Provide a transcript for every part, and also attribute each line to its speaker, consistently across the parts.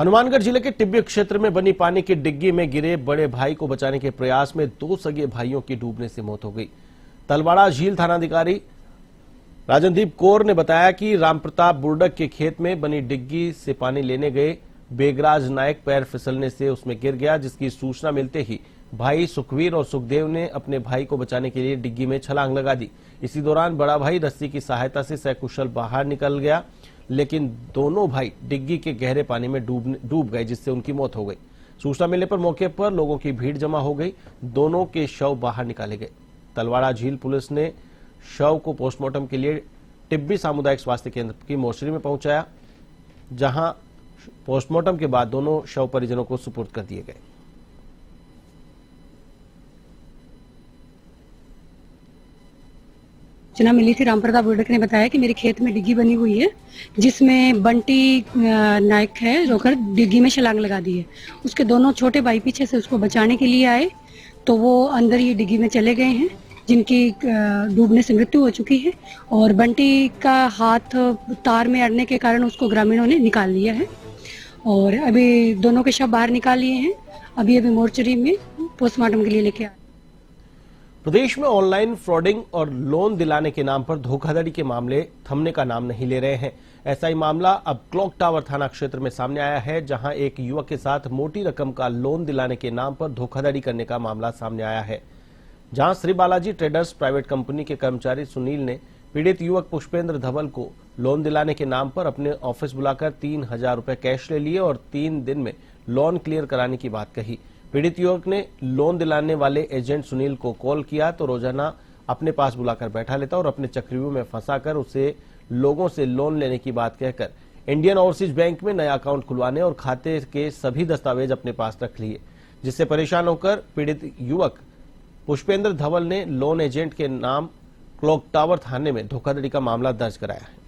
Speaker 1: हनुमानगढ़ जिले के टिब्बी क्षेत्र में बनी पानी की डिग्गी में गिरे बड़े भाई को बचाने के प्रयास में 2 सगे भाइयों की डूबने से मौत हो गई। तलवाड़ा झील थानाधिकारी राजनदीप कौर ने बताया कि रामप्रताप बुर्डक के खेत में बनी डिग्गी से पानी लेने गए बेगराज नायक पैर फिसलने से उसमें गिर गया, जिसकी सूचना मिलते ही भाई सुखवीर और सुखदेव ने अपने भाई को बचाने के लिए डिग्गी में छलांग लगा दी। इसी दौरान बड़ा भाई रस्सी की सहायता से सकुशल बाहर निकल गया, लेकिन दोनों भाई डिग्गी के गहरे पानी में डूब गए, जिससे उनकी मौत हो गई। सूचना मिलने पर मौके पर लोगों की भीड़ जमा हो गई। दोनों के शव बाहर निकाले गए। तलवाड़ा झील पुलिस ने शव को पोस्टमार्टम के लिए टिब्बी सामुदायिक स्वास्थ्य केंद्र की मोर्चरी में पहुंचाया, जहां पोस्टमार्टम के बाद दोनों शव परिजनों को सुपुर्द कर दिए गए।
Speaker 2: सूचना मिली थी, रामप्रताप बुर्डक ने बताया कि मेरे खेत में डिग्गी बनी हुई है, जिसमें बंटी नायक है जो कर डिग्गी में छलांग लगा दी है। उसके दोनों छोटे भाई पीछे से उसको बचाने के लिए आए, तो वो अंदर ही डिग्गी में चले गए हैं, जिनकी डूबने से मृत्यु हो चुकी है। और बंटी का हाथ तार में अड़ने के कारण उसको ग्रामीणों ने निकाल लिया है और अभी दोनों के शव बाहर निकाल लिए हैं। अभी मोर्चरी में पोस्टमार्टम के लिए लेके आए।
Speaker 1: प्रदेश में ऑनलाइन फ्रॉडिंग और लोन दिलाने के नाम पर धोखाधड़ी के मामले थमने का नाम नहीं ले रहे हैं। ऐसा ही मामला अब क्लॉक टावर थाना क्षेत्र में सामने आया है, जहां एक युवक के साथ मोटी रकम का लोन दिलाने के नाम पर धोखाधड़ी करने का मामला सामने आया है। जहां Shri Balaji traders private company के कर्मचारी सुनील ने पीड़ित युवक पुष्पेंद्र धवल को लोन दिलाने के नाम पर अपने ऑफिस बुलाकर 3,000 रुपए कैश ले लिए और 3 दिन में लोन क्लियर कराने की बात कही। पीड़ित युवक ने लोन दिलाने वाले एजेंट सुनील को कॉल किया तो रोजाना अपने पास बुलाकर बैठा लेता और अपने चक्रव्यूह में फंसाकर उसे लोगों से लोन लेने की बात कहकर इंडियन ओवरसीज बैंक में नया अकाउंट खुलवाने और खाते के सभी दस्तावेज अपने पास रख लिए, जिससे परेशान होकर पीड़ित युवक पुष्पेंद्र धवल ने लोन एजेंट के नाम क्लॉक टावर थाने में धोखाधड़ी का मामला दर्ज कराया है।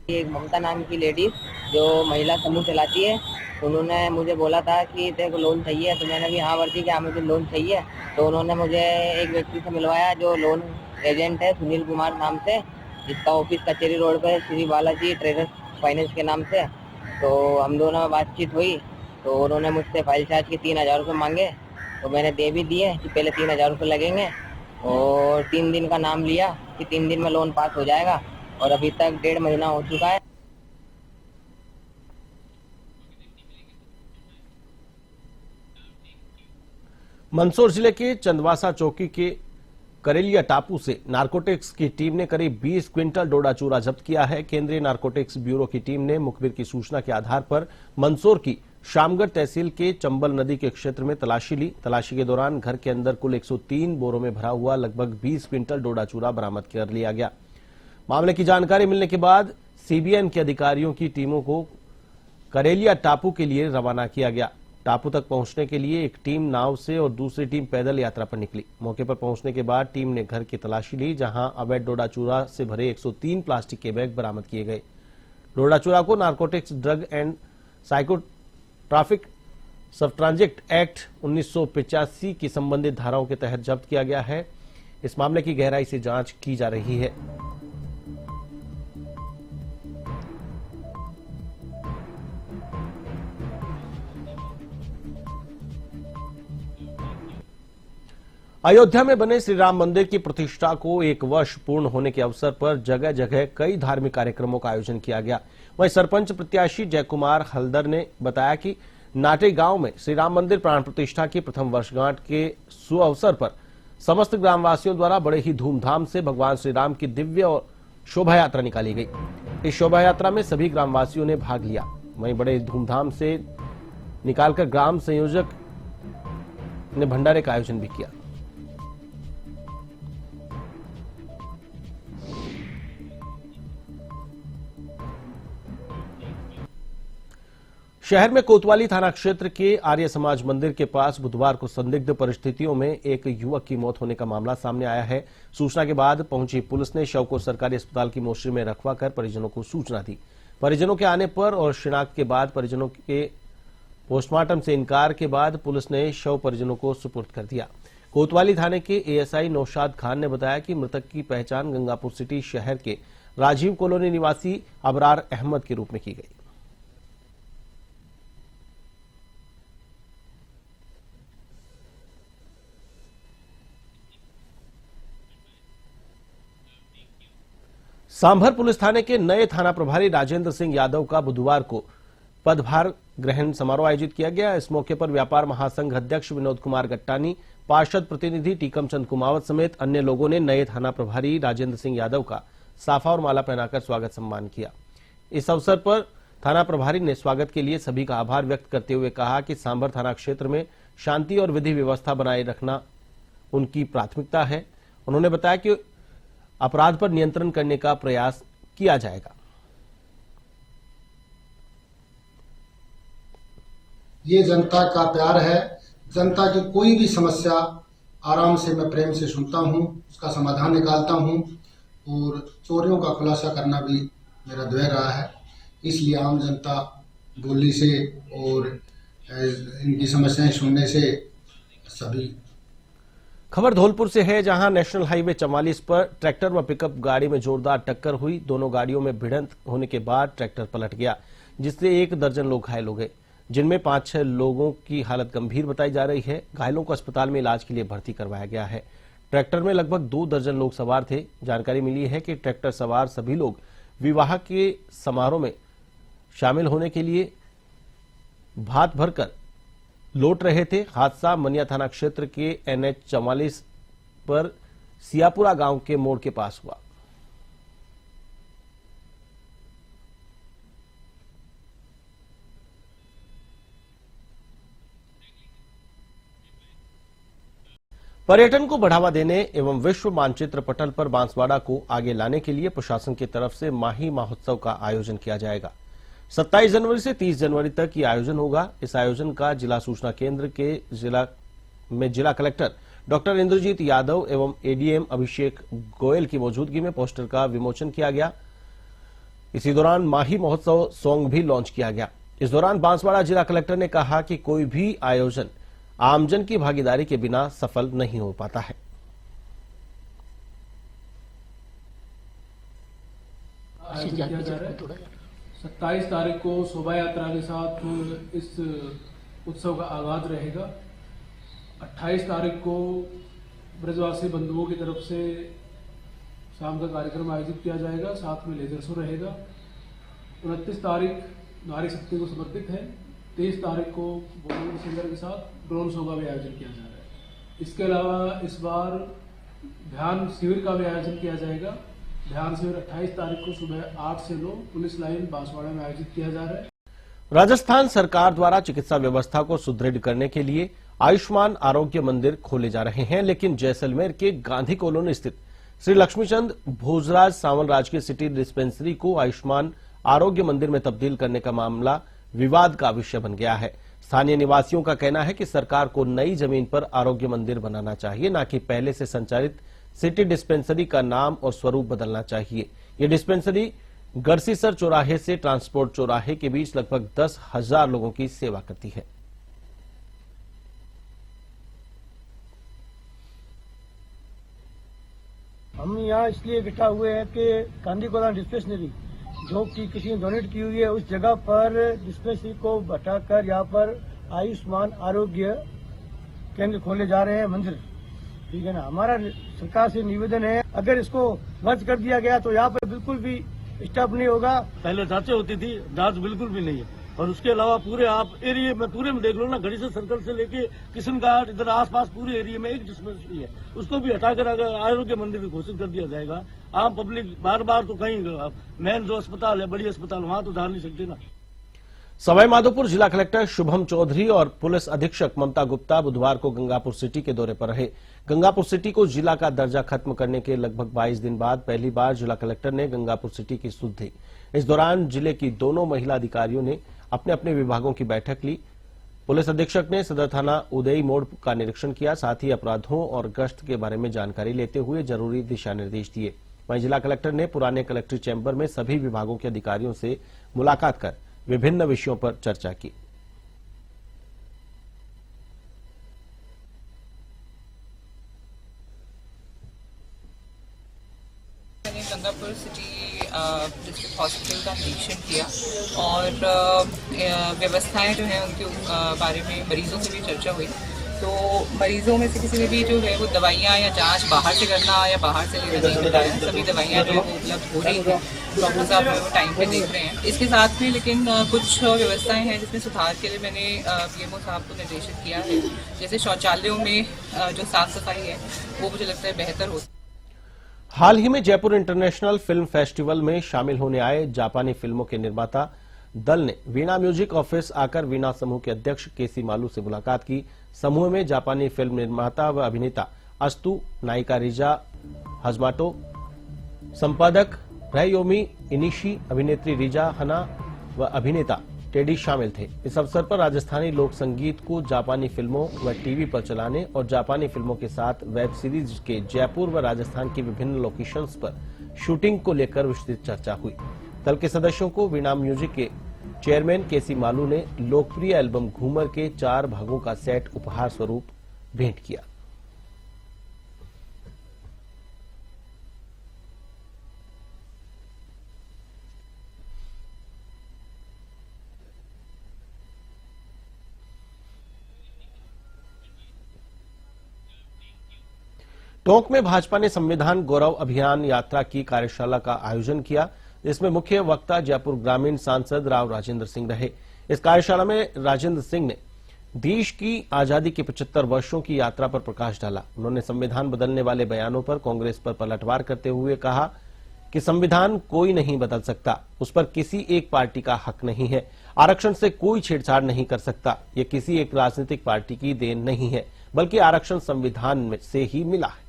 Speaker 3: एक ममता नाम की लेडीज जो महिला समूह चलाती है, उन्होंने मुझे बोला था कि तेरे को लोन चाहिए, तो मैंने भी हाँ वर्दी कि हाँ मुझे लोन चाहिए। तो उन्होंने मुझे एक व्यक्ति से मिलवाया जो लोन एजेंट है सुनील कुमार नाम से, जिसका ऑफिस कचेरी रोड पर श्री बालाजी ट्रेडर्स फाइनेंस के नाम से। तो हम दोनों में बातचीत हुई तो उन्होंने मुझसे फाइल चार्ज के 3,000 रुपये मांगे, तो मैंने दे भी दिए कि पहले 3,000 रुपये लगेंगे और 3 दिन का नाम लिया कि 3 दिन में लोन पास हो जाएगा और अभी तक 1.5 महीना हो चुका है।
Speaker 1: मंदसौर जिले के चंदवासा चौकी के करेलिया टापू से नारकोटिक्स की टीम ने करीब 20 क्विंटल डोडा चूरा जब्त किया है। केंद्रीय नारकोटिक्स ब्यूरो की टीम ने मुखबिर की सूचना के आधार पर मंदसौर की शामगढ़ तहसील के चंबल नदी के क्षेत्र में तलाशी ली। तलाशी के दौरान घर के अंदर कुल 103 बोरों में भरा हुआ लगभग 20 क्विंटल डोडा चूरा बरामद कर लिया गया। मामले की जानकारी मिलने के बाद सीबीएन के अधिकारियों की टीमों को करेलिया टापू के लिए रवाना किया गया। टापू तक पहुंचने के लिए एक टीम नाव से और दूसरी टीम पैदल यात्रा पर निकली। मौके पर पहुंचने के बाद टीम ने घर की तलाशी ली, जहां अवैध डोडा चूरा से भरे 103 प्लास्टिक के बैग बरामद किए गए। डोडा चूरा को नारकोटिक्स ड्रग एंड साइकोट्राफिक सब ट्रांजेक्ट एक्ट 1985 की संबंधित धाराओं के तहत जब्त किया गया है। इस मामले की गहराई से जांच की जा रही है। अयोध्या में बने श्री राम मंदिर की प्रतिष्ठा को 1 वर्ष पूर्ण होने के अवसर पर जगह जगह कई धार्मिक कार्यक्रमों का आयोजन किया गया। वहीं सरपंच प्रत्याशी जय कुमार हल्दर ने बताया कि नाटे गांव में श्री राम मंदिर प्राण प्रतिष्ठा की प्रथम वर्षगांठ के सुअवसर पर समस्त ग्रामवासियों द्वारा बड़े ही धूमधाम से भगवान श्री राम की दिव्य और शोभा यात्रा निकाली गई। इस शोभा यात्रा में सभी ग्रामवासियों ने भाग लिया। वहीं बड़े धूमधाम से निकालकर ग्राम संयोजक ने भंडारे का आयोजन भी किया। शहर में कोतवाली थाना क्षेत्र के आर्य समाज मंदिर के पास बुधवार को संदिग्ध परिस्थितियों में एक युवक की मौत होने का मामला सामने आया है। सूचना के बाद पहुंची पुलिस ने शव को सरकारी अस्पताल की मोर्चरी में रखवाकर परिजनों को सूचना दी। परिजनों के आने पर और शिनाख्त के बाद परिजनों के पोस्टमार्टम से इनकार के बाद पुलिस ने शव परिजनों को सुपुर्द कर दिया। कोतवाली थाने के एएसआई नौशाद खान ने बताया कि मृतक की पहचान गंगापुर सिटी शहर के राजीव कॉलोनी निवासी अबरार अहमद के रूप में की गई। सांभर पुलिस थाने के नए थाना प्रभारी राजेंद्र सिंह यादव का बुधवार को पदभार ग्रहण समारोह आयोजित किया गया। इस मौके पर व्यापार महासंघ अध्यक्ष विनोद कुमार गट्टानी, पार्षद प्रतिनिधि टीकम चंद कुमावत समेत अन्य लोगों ने नए थाना प्रभारी राजेंद्र सिंह यादव का साफा और माला पहनाकर स्वागत सम्मान किया। इस अवसर पर थाना प्रभारी ने स्वागत के लिए सभी का आभार व्यक्त करते हुए कहा कि सांभर थाना क्षेत्र में शांति और विधि व्यवस्था बनाए रखना उनकी प्राथमिकता है। उन्होंने बताया कि अपराध पर नियंत्रण करने का प्रयास किया जाएगा।
Speaker 4: ये जनता का प्यार है। जनता की कोई भी समस्या आराम से मैं प्रेम से सुनता हूँ, उसका समाधान निकालता हूँ और चोरियों का खुलासा करना भी मेरा द्वैय रहा है। इसलिए आम जनता बोलने से और इनकी समस्याएं सुनने से सभी।
Speaker 1: खबर धौलपुर से है, जहां नेशनल हाईवे 44 पर ट्रैक्टर व पिकअप गाड़ी में जोरदार टक्कर हुई। दोनों गाड़ियों में भिड़ंत होने के बाद ट्रैक्टर पलट गया, जिससे 1 दर्जन लोग घायल हो गए, जिनमें 5-6 लोगों की हालत गंभीर बताई जा रही है। घायलों को अस्पताल में इलाज के लिए भर्ती करवाया गया है। ट्रैक्टर में लगभग 2 दर्जन लोग सवार थे। जानकारी मिली है कि ट्रैक्टर सवार सभी लोग विवाह के समारोह में शामिल होने के लिए भात भरकर लौट रहे थे। हादसा मनिया थाना क्षेत्र के NH 44 पर सियापुरा गांव के मोड़ के पास हुआ। पर्यटन को बढ़ावा देने एवं विश्व मानचित्र पटल पर बांसवाड़ा को आगे लाने के लिए प्रशासन की तरफ से माही महोत्सव का आयोजन किया जाएगा। 27 जनवरी से 30 जनवरी तक ये आयोजन होगा। इस आयोजन का जिला सूचना केंद्र के जिला कलेक्टर डॉक्टर इंद्रजीत यादव एवं एडीएम अभिषेक गोयल की मौजूदगी में पोस्टर का विमोचन किया गया। इसी दौरान माही महोत्सव सॉन्ग भी लॉन्च किया गया। इस दौरान बांसवाड़ा जिला कलेक्टर ने कहा कि कोई भी आयोजन आमजन की भागीदारी के बिना सफल नहीं हो पाता है।
Speaker 5: आयोजित किया जा रहा है। 27 तारीख को शोभा यात्रा के साथ इस उत्सव का आगाज रहेगा। 28 तारीख को ब्रजवासी बंधुओं की तरफ से शाम का कार्यक्रम आयोजित किया जाएगा, साथ में लेजर शो रहेगा। 29 तारीख नारी शक्ति को समर्पित है। 23 तारीख को बॉलीवुड सिंगर के साथ ड्रोन शो का भी आयोजन किया जा रहा है। इसके अलावा इस बार ध्यान शिविर का भी आयोजन किया जाएगा। ध्यान शिविर 28 तारीख को सुबह 8 से 9 पुलिस लाइन बांसवाड़ा में आयोजित किया जा रहा है।
Speaker 1: राजस्थान सरकार द्वारा चिकित्सा व्यवस्था को सुदृढ़ करने के लिए आयुष्मान आरोग्य मंदिर खोले जा रहे हैं, लेकिन जैसलमेर के गांधी कॉलोनी स्थित श्री लक्ष्मीचंद भोजराज सावलराज की सिटी डिस्पेंसरी को आयुष्मान आरोग्य मंदिर में तब्दील करने का मामला विवाद का विषय बन गया है। स्थानीय निवासियों का कहना है कि सरकार को नई जमीन पर आरोग्य मंदिर बनाना चाहिए, न कि पहले से संचालित सिटी डिस्पेंसरी का नाम और स्वरूप बदलना चाहिए। ये डिस्पेंसरी गढ़सीसर चौराहे से ट्रांसपोर्ट चौराहे के बीच लगभग 10,000 लोगों की सेवा करती है।
Speaker 6: हम यहाँ इसलिए इकट्ठा हुए हैं कि गांधी कॉलोनी डिस्पेंसरी जो कि किसी ने डोनेट की हुई है, उस जगह पर डिस्पेंसरी को हटाकर यहाँ पर आयुष्मान आरोग्य केंद्र खोले जा रहे हैं, मंदिर। ठीक है ना। हमारा सरकार से निवेदन है, अगर इसको मर्ज कर दिया गया तो यहाँ पर बिल्कुल भी स्टॉप नहीं होगा।
Speaker 7: पहले जांचें होती थी, जांच बिल्कुल भी नहीं है। और उसके अलावा पूरे आप एरिया में पूरे में देख लो ना, घड़ीसर सर्कल से लेके किशन घाट इधर आसपास पूरे एरिया में एक डिस्पेंसरी है, उसको भी हटाकर अगर आरोग्य मंदिर घोषित कर दिया जाएगा। आम पब्लिक बार बार तो कहीं मेन जो अस्पताल है, बड़ी अस्पताल, वहां तो जा नहीं सकते ना।
Speaker 1: सवाई माधोपुर जिला कलेक्टर शुभम चौधरी और पुलिस अधीक्षक ममता गुप्ता बुधवार को गंगापुर सिटी के दौरे पर रहे। गंगापुर सिटी को जिला का दर्जा खत्म करने के लगभग 22 दिन बाद पहली बार जिला कलेक्टर ने गंगापुर सिटी की सुध दी। इस दौरान जिले की दोनों महिला अधिकारियों ने अपने अपने विभागों की बैठक ली। पुलिस अधीक्षक ने सदर थाना उदयी मोड़ का निरीक्षण किया, साथ ही अपराधों और गश्त के बारे में जानकारी लेते हुए जरूरी दिशा निर्देश दिए। वहीं जिला कलेक्टर ने पुराने कलेक्ट्रेट चैम्बर में सभी विभागों के अधिकारियों से मुलाकात कर विभिन्न विषयों पर चर्चा की।
Speaker 8: गंगापुर सिटी डिस्ट्रिक्ट हॉस्पिटल का निरीक्षण किया और व्यवस्थाएं जो हैं उनके बारे में मरीजों से भी चर्चा हुई। तो मरीजों में से किसी ने भी जो है वो दवाइयाँ या जांच बाहर से करना या बाहर से लेना नहीं बताया। सभी दवाइयाँ जो है वो उपलब्ध हो रही हैं, डॉक्टर साहब वो टाइम पे देख रहे हैं। इसके साथ में लेकिन कुछ व्यवस्थाएं हैं जिसमें सुधार के लिए मैंने पीएमओ साहब को निर्देशित किया है। जैसे शौचालयों में जो साफ सफाई है वो मुझे लगता है बेहतर हो।
Speaker 1: हाल ही में जयपुर इंटरनेशनल फिल्म फेस्टिवल में शामिल होने आए जापानी फिल्मों के निर्माता दल ने वीणा म्यूजिक ऑफिस आकर वीणा समूह के अध्यक्ष केसी मालू से मुलाकात की। समूह में जापानी फिल्म निर्माता व अभिनेता अस्तु, नायिका रिजा हजमाटो, संपादक रयोमी इनिशी, अभिनेत्री रिजा हना व अभिनेता टेडी शामिल थे। इस अवसर पर राजस्थानी लोक संगीत को जापानी फिल्मों व टीवी पर चलाने और जापानी फिल्मों के साथ वेब सीरीज के जयपुर व राजस्थान की विभिन्न लोकेशंस पर शूटिंग को लेकर विस्तृत चर्चा हुई। दल के सदस्यों को वीणा म्यूजिक के चेयरमैन केसी मालू ने लोकप्रिय एल्बम घूमर के 4 भागों का सेट उपहार स्वरूप भेंट किया। टोंक में भाजपा ने संविधान गौरव अभियान यात्रा की कार्यशाला का आयोजन किया, जिसमें मुख्य वक्ता जयपुर ग्रामीण सांसद राव राजेंद्र सिंह रहे। इस कार्यशाला में राजेंद्र सिंह ने देश की आजादी के 75 वर्षों की यात्रा पर प्रकाश डाला। उन्होंने संविधान बदलने वाले बयानों पर कांग्रेस पर पलटवार करते हुए कहा कि संविधान कोई नहीं बदल सकता, उस पर किसी एक पार्टी का हक नहीं है। आरक्षण से कोई छेड़छाड़ नहीं कर सकता। ये किसी एक राजनीतिक पार्टी की देन नहीं है, बल्कि आरक्षण संविधान में से ही मिला है।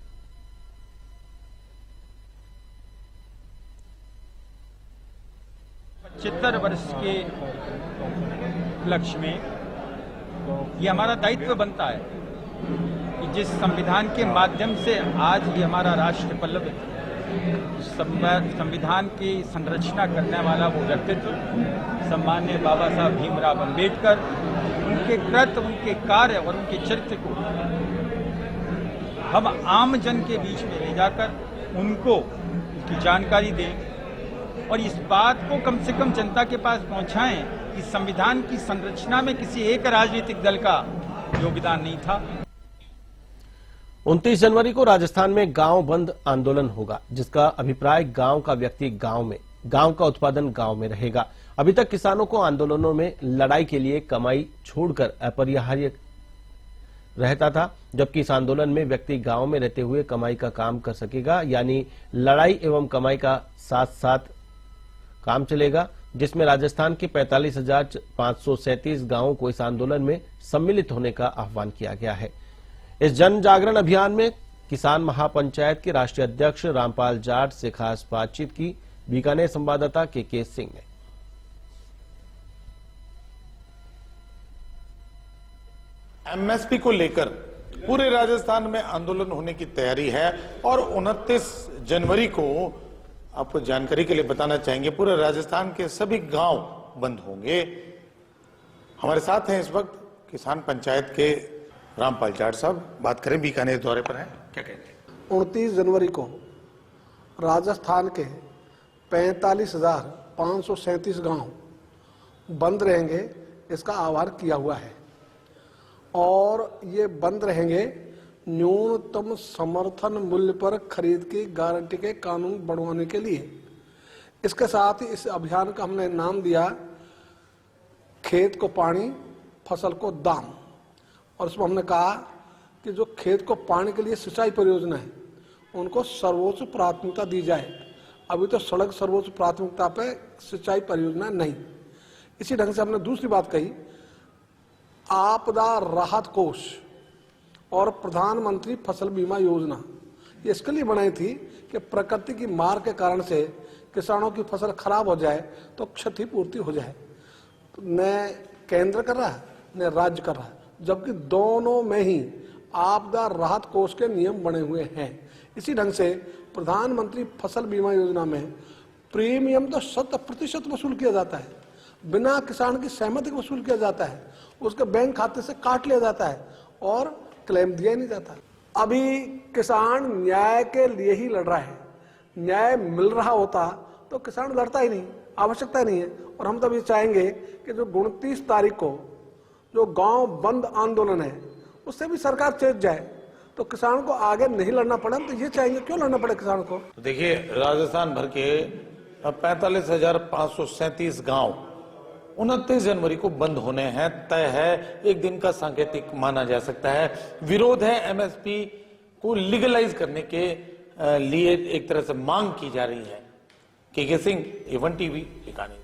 Speaker 9: 75 वर्ष के लक्ष्य में ये हमारा दायित्व बनता है कि जिस संविधान के माध्यम से आज ये हमारा राष्ट्र पल्लवित है, संविधान की संरचना करने वाला वो व्यक्तित्व सम्माननीय बाबा साहब भीमराव अंबेडकर, उनके कृत्य, उनके कार्य और उनके चरित्र को हम आम जन के बीच में ले जाकर उनको उसकी जानकारी दें और इस बात को कम से कम जनता के पास पहुंचाएं कि संविधान की संरचना में किसी एक राजनीतिक दल का योगदान नहीं था।
Speaker 1: 29 जनवरी को राजस्थान में गांव बंद आंदोलन होगा, जिसका अभिप्राय गांव का व्यक्ति गांव में, गांव का उत्पादन गांव में रहेगा। अभी तक किसानों को आंदोलनों में लड़ाई के लिए कमाई छोड़कर अपरिहार्य रहता था, जबकि इस आंदोलन में व्यक्ति गांव में रहते हुए कमाई का काम कर सकेगा, यानी लड़ाई एवं कमाई का साथ साथ काम चलेगा, जिसमें राजस्थान के 45,537 गांवों को इस आंदोलन में सम्मिलित होने का आह्वान किया गया है। इस जन जागरण अभियान में किसान महापंचायत के राष्ट्रीय अध्यक्ष रामपाल जाट से खास बातचीत की बीकानेर संवाददाता के सिंह ने।
Speaker 10: एमएसपी को लेकर पूरे राजस्थान में आंदोलन होने की तैयारी है और 29 जनवरी को आपको जानकारी के लिए बताना चाहेंगे पूरे राजस्थान के सभी गांव बंद होंगे। हमारे साथ हैं इस वक्त किसान पंचायत के रामपाल जाट साहब। बात करें, बीकानेर दौरे पर हैं, क्या कहेंगे?
Speaker 11: 29 जनवरी को राजस्थान के 45,537 गांव बंद रहेंगे, इसका आह्वान किया हुआ है और ये बंद रहेंगे न्यूनतम समर्थन मूल्य पर खरीद की गारंटी के कानून बढ़वाने के लिए। इसके साथ ही इस अभियान का हमने नाम दिया खेत को पानी, फसल को दाम, और इसमें हमने कहा कि जो खेत को पानी के लिए सिंचाई परियोजना है उनको सर्वोच्च प्राथमिकता दी जाए। अभी तो सड़क सर्वोच्च प्राथमिकता पे, सिंचाई परियोजना नहीं। इसी ढंग से हमने दूसरी बात कही, आपदा राहत कोष और प्रधानमंत्री फसल बीमा योजना ये इसके लिए बनाई थी कि प्रकृति की मार के कारण से किसानों की फसल खराब हो जाए तो क्षतिपूर्ति हो जाए। तो न केंद्र कर रहा है न राज्य कर रहा है, जबकि दोनों में ही आपदा राहत कोष के नियम बने हुए हैं। इसी ढंग से प्रधानमंत्री फसल बीमा योजना में प्रीमियम तो 100% वसूल किया जाता है, बिना किसान की सहमति के वसूल किया जाता है, उसके बैंक खाते से काट लिया जाता है और क्लेम दिया ही नहीं जाता। अभी किसान न्याय के लिए ही लड़ रहा है, न्याय मिल रहा होता तो किसान लड़ता ही नहीं, आवश्यकता ही नहीं है। और हम तब ये चाहेंगे कि जो 29 तारीख को जो गांव बंद आंदोलन है उससे भी सरकार चेत जाए, तो किसान को आगे नहीं लड़ना पड़े। हम तो ये चाहेंगे, क्यों लड़ना पड़े किसान को।
Speaker 10: तो देखिए, राजस्थान भर के 45,537 गांव 29 जनवरी को बंद होने हैं, तय है। एक दिन का सांकेतिक माना जा सकता है। विरोध है एमएसपी को लीगलाइज करने के लिए, एक तरह से मांग की जा रही है। के सिंह, A1 टीवी, बीकानेर।